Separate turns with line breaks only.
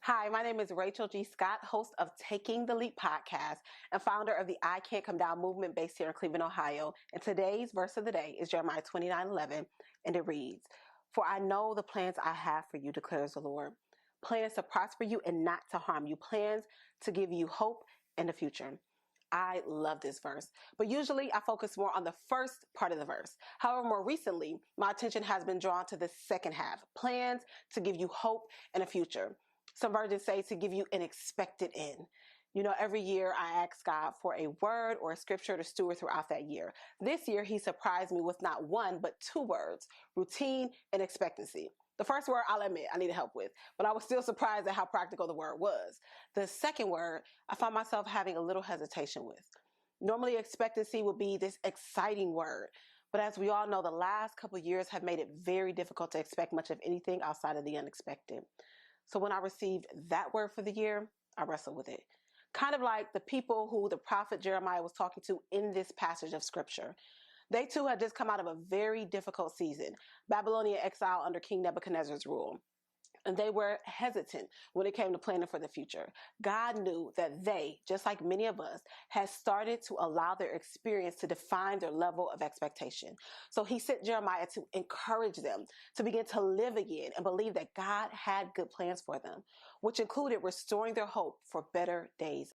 Hi, my name is Rachel G. Scott, host of Taking the Leap podcast and founder of the I Can't Come Down movement based here in Cleveland, Ohio. And today's verse of the day is Jeremiah 29:11, and it reads, "For I know the plans I have for you, declares the Lord. Plans to prosper you and not to harm you. Plans to give you hope and a future." I love this verse, but usually I focus more on the first part of the verse. However, more recently, my attention has been drawn to the second half, plans to give you hope and a future. Some versions say to give you an expected end. Every year I ask God for a word or a scripture to steward throughout that year. This year, he surprised me with not one, but two words: routine and expectancy. The first word, I'll admit, I needed help with, but I was still surprised at how practical the word was. The second word, I found myself having a little hesitation with. Normally, expectancy would be this exciting word, but as we all know, the last couple of years have made it very difficult to expect much of anything outside of the unexpected. So when I received that word for the year, I wrestled with it. Kind of like the people who the prophet Jeremiah was talking to in this passage of scripture. They too had just come out of a very difficult season, Babylonian exile under King Nebuchadnezzar's rule. And they were hesitant when it came to planning for the future. God knew that they, just like many of us, had started to allow their experience to define their level of expectation. So he sent Jeremiah to encourage them to begin to live again and believe that God had good plans for them, which included restoring their hope for better days